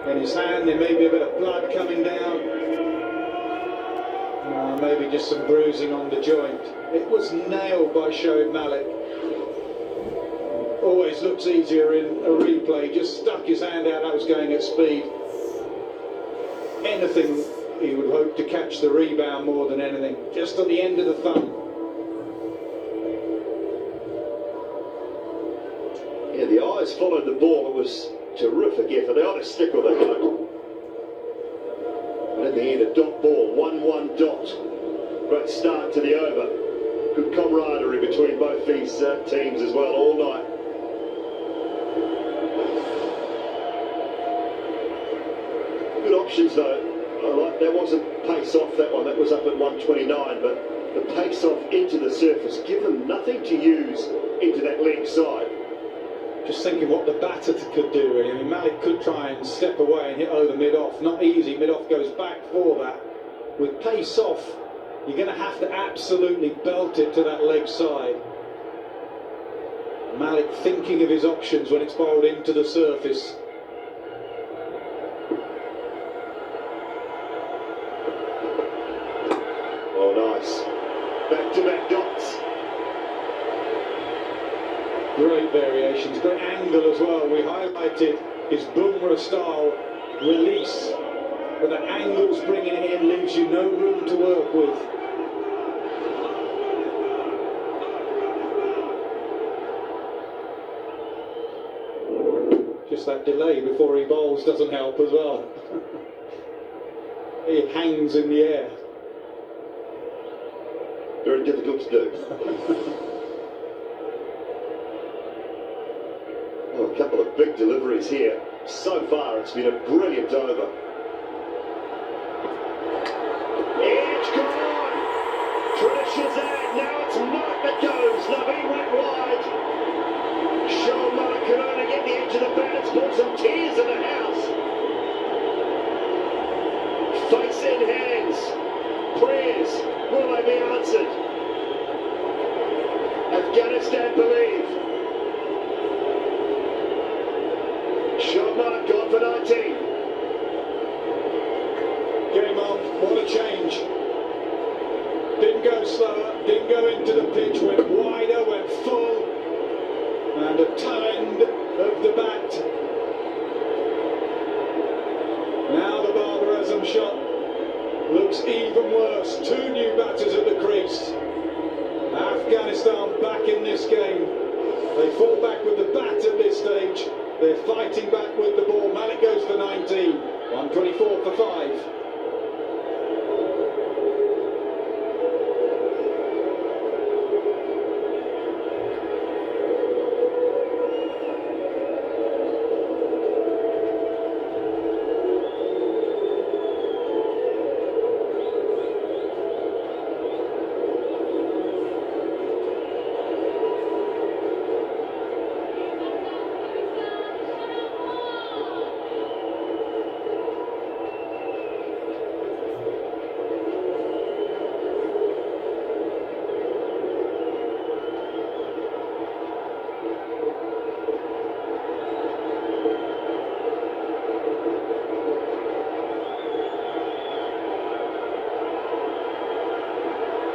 in his hand. There may be a bit of blood coming down. Maybe just some bruising on the joint. It was nailed by Shoaib Malik. Always looks easier in a replay. Just stuck his hand out. That was going at speed. Anything, he would hope to catch the rebound more than anything. Just on the end of the thumb. Yeah, the eyes followed the ball. It was terrific effort. They ought to stick with it. And in the end, a dot ball, 1-1 dot. Great start to the over. Good camaraderie between both these teams as well all night. Good options though. I like that. Wasn't pace off, that one. That was up at 129, but the pace off into the surface, give them nothing to use into that leg side. Just thinking what the batter could do, really. I mean, Malik could try and step away and hit over mid-off. Not easy. Mid-off goes back for that. With pace off, you're going to have to absolutely belt it to that leg side. Malik thinking of his options when it's bowled into the surface. Oh, nice. Back-to-back dots. Great variations, great angle as well. We highlighted his Bumrah style release, but the angles bringing it in leaves you no room to work with. Just that delay before he bowls doesn't help as well. He hangs in the air. Very difficult to do. Well, a couple of big deliveries here. So far, it's been a brilliant over. Edge gone! Tradition's out. Now it's Mark that goes. Nabi went wide. Shoaib Malik could only get the edge of the bat. It's brought some tears in the house. Face in hands. Prayers. Will they be answered? Afghanistan believe. Shoaib Malik gone for 19. Game on, what a change. Didn't go slower, didn't go into the pitch, went wider, went full. And a toe end of the bat. Now the Barbara Azam shot looks even worse. Two new batters at the crease. Afghanistan back in this game. They fall back with the bat at this stage. They're fighting back with the ball. Malik goes for 19. 124 for 5.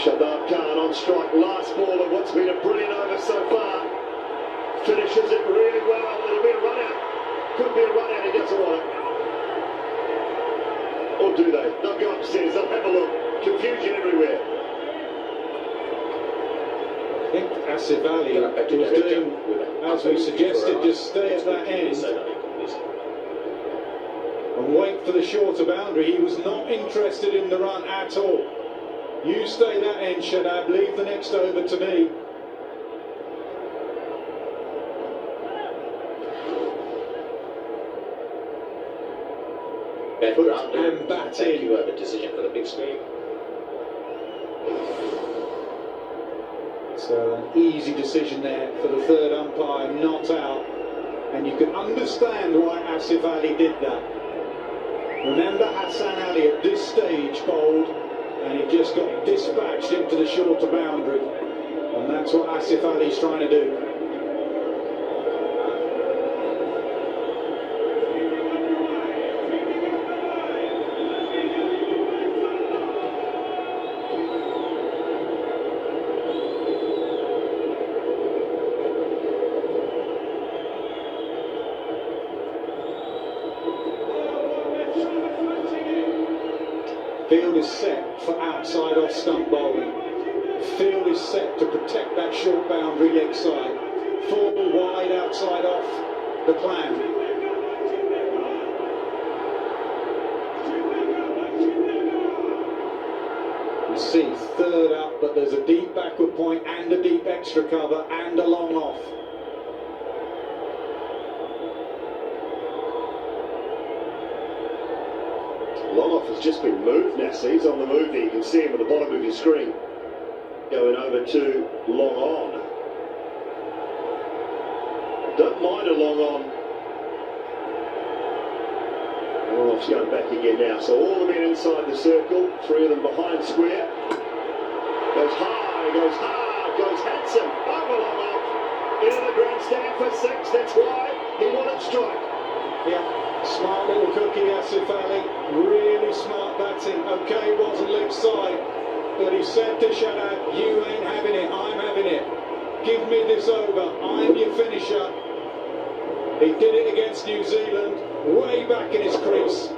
Shadab Khan on strike, last ball of what's been a brilliant over so far. Finishes it really well. It'll be a run out. Could be a run out, he doesn't want it. Or do they? They'll go upstairs, they'll have a look. Confusion everywhere. I think Asif Ali was doing, as we suggested, just stay at that end and wait for the shorter boundary. He was not interested in the run at all. You stay that end, Shadab, leave the next over to me. Put and bat in. You have a decision for the big screen. So an easy decision there for the third umpire, not out. And you can understand why Asif Ali did that. Remember Hassan Ali at this stage bowled, and he just got dispatched into the shorter boundary. And that's what Asif Ali's trying to do. Field is set for outside off stump bowling. Field is set to protect that short boundary leg side. Full wide outside off the plan. You see third up, but there's a deep backward point and a deep extra cover and a long off. Long off has just been moved now, so he's on the move there. You can see him at the bottom of your screen. Going over to long on. Don't mind a long on. Long off's going back again now. So all the men inside the circle, three of them behind square. Goes high, goes hard, goes handsome. Over long off. Into the grandstand for six. That's why he wanted strike. Yeah. Smart little cookie, Asif Ali. Really smart batting. Okay, wasn't leg side, but he said to Shadab, you ain't having it, I'm having it. Give me this over, I'm your finisher. He did it against New Zealand, way back in his crease.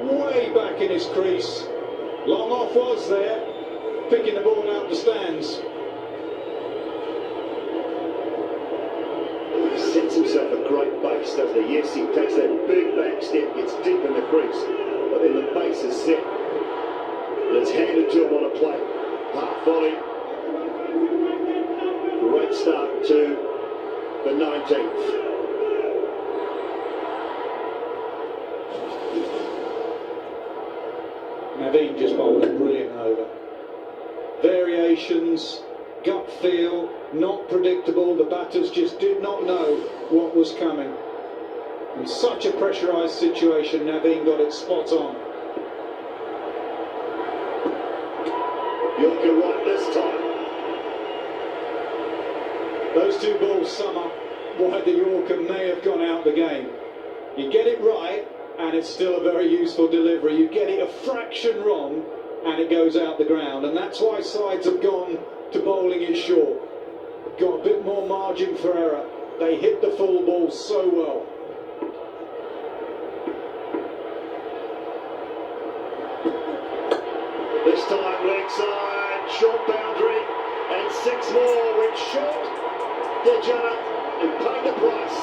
Way back in his crease. Long off was there, picking the ball out the stands. Sets himself a great base, doesn't he? Yes, he takes that big back step, gets deep in the crease, but then the base is set and it's handed to him on a plate. Half volley. Great start to the 19th. Naveen just bowled a brilliant over. Variations, gut feel, not predictable. The batters just did not know what was coming. In such a pressurised situation, Naveen got it spot on. Yorker right this time. Those two balls sum up why the Yorker may have gone out the game. You get it right, and it's still a very useful delivery. You get it a fraction wrong, and it goes out the ground. And that's why sides have gone to bowling it short. Got a bit more margin for error. They hit the full ball so well. This time leg side, short boundary, and six more went short. Deja and paid the price.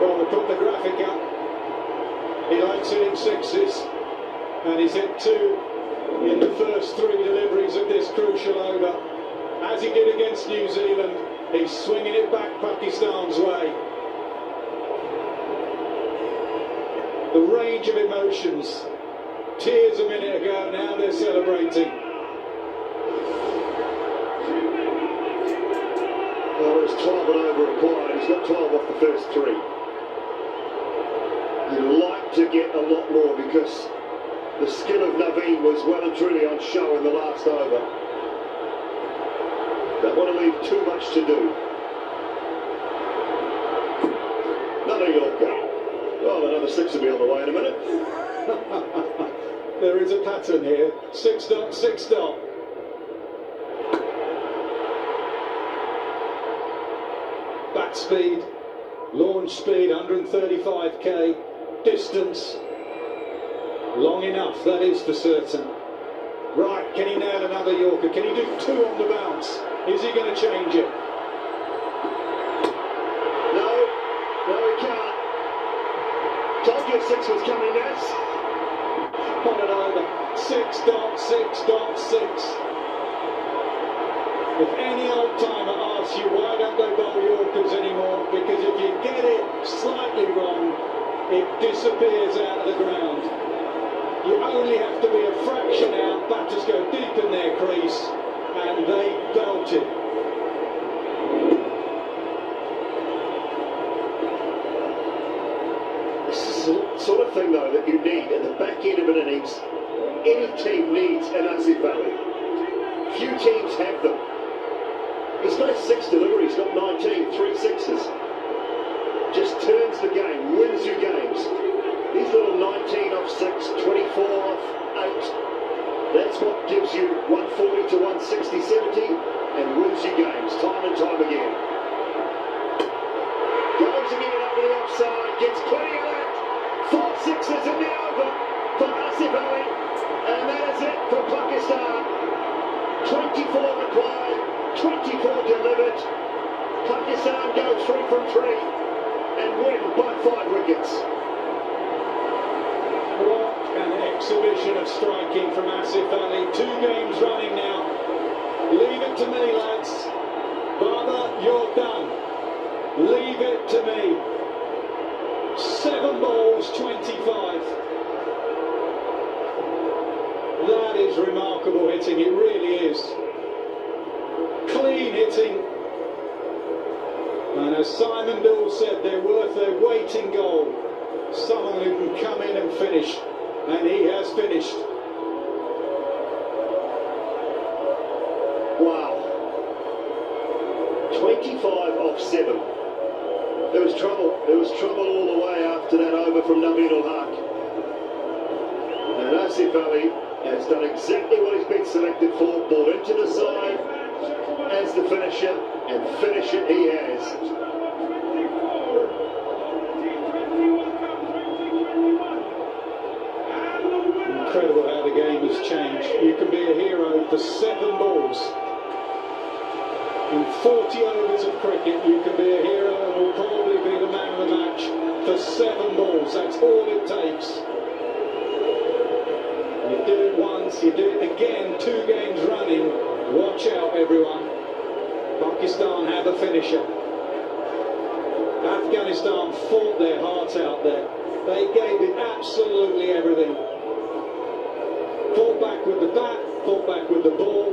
Well, we put the graphic up. He likes hitting sixes, and he's hit two in the first three deliveries of this crucial over. As he did against New Zealand, he's swinging it back Pakistan's way. The range of emotions. Tears a minute ago, now they're celebrating. Well, there's 12 and over required. He's got 12 off the first three. You'd like to get a lot more because the skill of Naveen was well and truly on show in the last over. Don't want to leave too much to do. Another Yorker. Well, another six will be on the way in a minute. There is a pattern here. 6 dot, 6 dot. Bat speed, launch speed, 135k. Distance, long enough, that is for certain. Right, can he nail another Yorker? Can he do two on the bounce? Is he going to change it? No, he can't. Told you six was coming next. On and over. 6 dot, 6 dot, 6. If any old timer asks you why don't they bowl Yorkers anymore, because if you get it slightly wrong, it disappears out of the ground. You only have to be a fraction out, batters go deep in their crease, and they belt it. This is the sort of thing, though, that you need at the back end of an innings. Any team needs an Asif Ali. Few teams have them. He's got 6 deliveries, got 19, 3 sixes. Just turns the game, wins you games. These little 19 off 6, 24 off 8. That's what gives you 140 to 160, 70 and wins you games time and time again. Go side, gets plenty of that. 4 sixes in the over for Asif Ali, and that is it for Pakistan. 24 required, 24 delivered. Pakistan go 3 from 3 and win by 5 wickets. What an exhibition of striking from Asif Ali. 2 games running now. Leave it to me, lads. Baba, you're done. Leave it to me. 7 balls, 25. That is remarkable hitting, it really is. Clean hitting. And as Simon Bill said, they're worth their weight in gold. Someone who can come in and finish. And he has finished. Wow. 25 off 7. There was trouble. There was trouble all the way after that over from Nabil al-Haq. And Asif Ali has done exactly what he's been selected for. Ball into the side as the finisher, and finish it he has. Incredible how the game has changed. You can be a hero for 7 balls. In 40 overs of cricket, you can be a hero and will probably be the man of the match for 7 balls. That's all it takes. You do it once, you do it again, 2 games running. Watch out, everyone. Pakistan have a finisher. Afghanistan fought their hearts out there. They gave it absolutely everything. Fought back with the bat, fought back with the ball,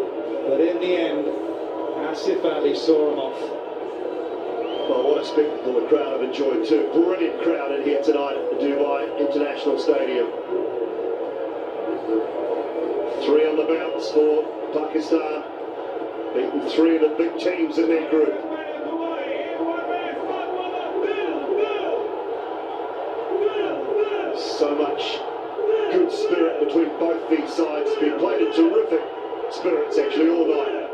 but in the end, Asif Ali saw them off. Well, what a spectacle the crowd have enjoyed too. Brilliant crowd in here tonight at the Dubai International Stadium. 3 on the bounce for Pakistan. Beaten 3 of the big teams in their group. So much good spirit between both these sides. Been played in terrific spirits actually all night.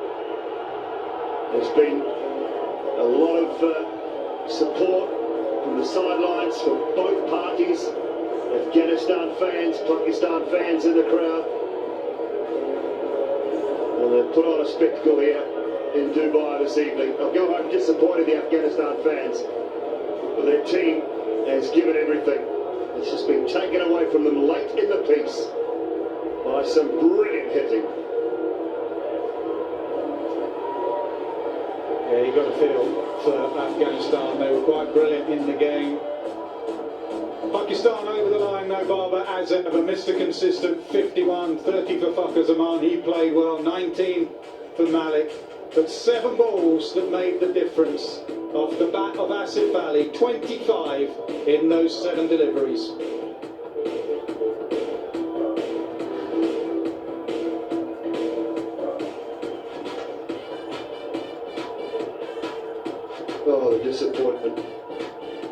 There's been a lot of support from the sidelines from both parties. Afghanistan fans, Pakistan fans in the crowd. And they've put on a spectacle here in Dubai this evening. They'll go home disappointed, the Afghanistan fans. But their team has given everything. It's just been taken away from them late in the piece by some brilliant hitting. Yeah, you got to feel for Afghanistan. They were quite brilliant in the game. Pakistan over the line now, Barber, as ever. Mr. Consistent, 51, 30 for Fakhar Zaman. He played well, 19 for Malik. But 7 balls that made the difference. Off the bat of Asif Ali, 25 in those 7 deliveries. Oh, the disappointment,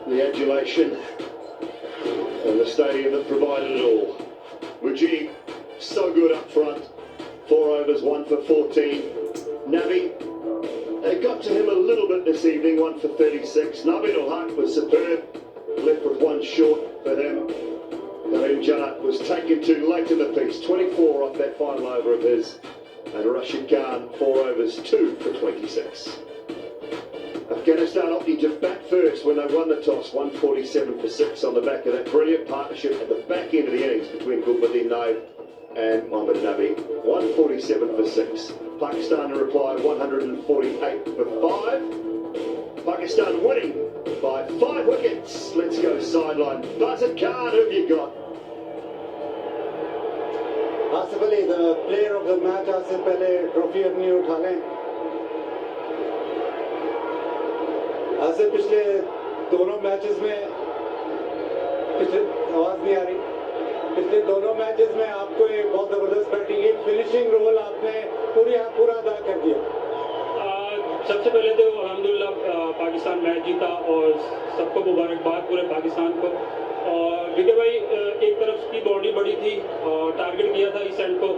the adulation, and the stadium that provided it all. Mujib, so good up front. 4 overs, 1 for 14. Nabi, they got to him a little bit this evening, 1 for 36. Nabil al-Haq was superb, left with 1 short for him. Karim Jannat was taken too late in the piece, 24 off that final over of his. And Rashid Khan, 4 overs, 2 for 26. Afghanistan opting to bat first when they won the toss, 147 for 6 on the back of that brilliant partnership at the back end of the innings between Gulbuddin Naib and Mohammad Nabi. 147 for 6. Pakistan in reply, 148 for 5. Pakistan winning by 5 wickets. Let's go sideline. Bazid Khan, who have you got? Asif Ali, the player of the match, Asif Ali, trophy अपनी उठा लें. आसिफ पिछले दोनों matches में आवाज नहीं आ रही. पिछले दोनों मैचेस में आपको एक बहुत जबरदस्त बैटिंग की फिनिशिंग रोल आपने पूरा अदा कर दिया. सबसे पहले तो अल्हम्दुलिल्लाह पाकिस्तान मैच जीता और सबको मुबारकबाद पूरे पाकिस्तान को. और विजय भाई एक तरफ की बाउंड्री बड़ी थी और टारगेट किया था इस एंड को.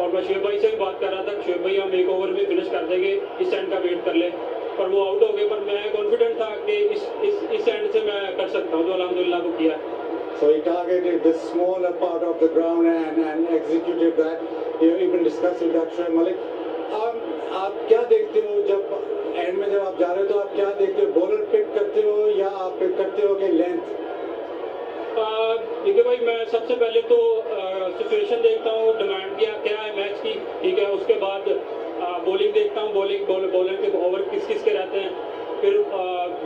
और मैं शुएब भाई से भी बात कर रहा था, शुएब भाई हम 1 ओवर में फिनिश कर देंगे, इस एंड का वेट कर ले. पर वो आउट हो गए, पर मैं कॉन्फिडेंट था कि इस एंड से मैं कर सकता हूँ, तो अल्हम्दुलिल्लाह वो किया। So he targeted this smaller part of the ground and executed that. You even discussed with that Shoaib Malik. आप क्या देखते हो जब एंड में जब आप जा रहे हो तो आप क्या देखते हो, बॉलर पिक करते हो या आप पिक करते हो कि लेंथ? देखिए भाई, मैं सबसे पहले तो सिचुएशन देखता हूँ, डिमांड क्या है मैच की, ठीक है। उसके बाद बॉलिंग देखता हूँ, बॉलर के ओवर किस के रहते हैं। फिर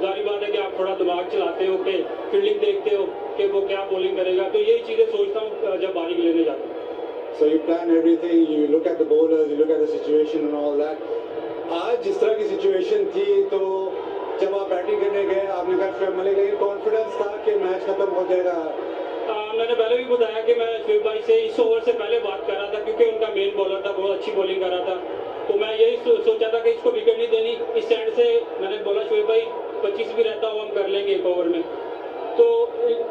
जारी बात है कि आप थोड़ा दिमाग चलाते हो कि फील्डिंग देखते हो कि वो क्या बॉलिंग करेगा, तो यही चीज़ें सोचता हूँ जब बारिंग लेने जाता हूँ। So you plan everything, you look at the bowlers, you look at the situation and all that. आज जिस तरह की सिचुएशन थी तो जब आप बैटिंग करने गए आपने कहा शोएब मलिक, लेकिन कॉन्फिडेंस था कि मैच खत्म हो जाएगा। मैंने पहले भी बताया कि मैं शोएब भाई से इस ओवर से पहले बात कर रहा था, क्योंकि उनका मेन बॉलर था, बहुत अच्छी बॉलिंग कर रहा था, तो मैं यही सोचा था कि इसको विकेट नहीं देनी। इस एंड से मैंने बोला शोएब भाई 25 भी रहता हो हम कर लेंगे एक ओवर में, तो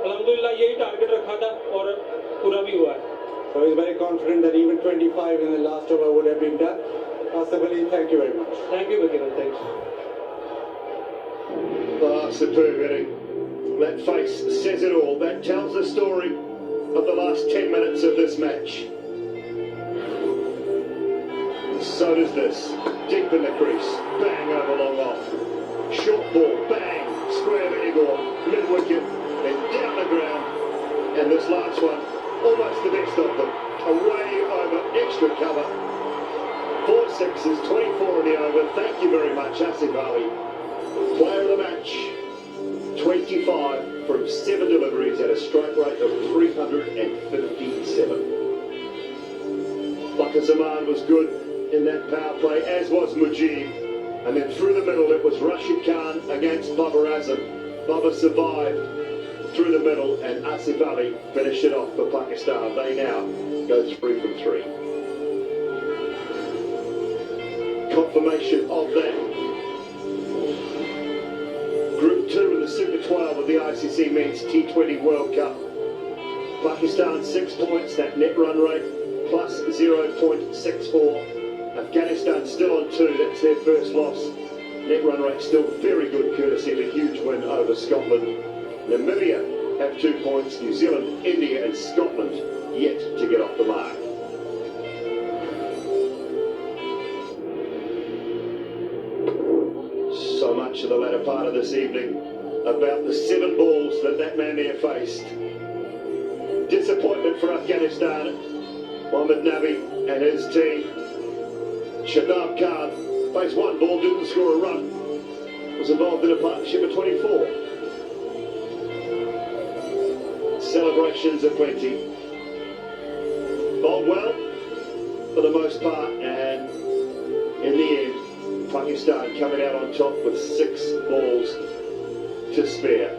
अल्हम्दुलिल्लाह यही टारगेट रखा था और पूरा भी हुआ है। So he's very confident that even 25 in the last over would have been done. Asif Ali, thank you very much. Thank you, Bakir. Thanks. Superb hitting. That face says it all. That tells the story of the last 10 minutes of this match. So does this. Deep in the crease. Bang over long off. Short ball. Bang. Square to Igor. Mid wicket. Then down the ground. And this last one, almost the best of them. Away over extra cover. 4 sixes, 24 in the over. Thank you very much, Asif Ali. Player of the match. 25 from 7 deliveries at a strike rate of 357. Bakar Zaman was good in that power play, as was Mujib. And then through the middle it was Rashid Khan against Babar Azam. Babar survived through the middle and Asif Ali finished it off for Pakistan. They now go 3 from 3. Confirmation of that. Group 2 in the Super 12 of the ICC Men's T20 World Cup. Pakistan 6 points, that net run rate, plus 0.64. Afghanistan still on 2, that's their first loss. Net run rate still very good, courtesy of a huge win over Scotland. Namibia have 2 points, New Zealand, India and Scotland yet to get off the mark. So much of the latter part of this evening about the 7 balls that man there faced. Disappointment for Afghanistan. Mohammad Nabi and his team. Shadab Khan faced 1 ball, didn't score a run. Was involved in a partnership of 24. Celebrations aplenty. Bowled well for the most part, and in the end Pakistan coming out on top with 6 balls to spare.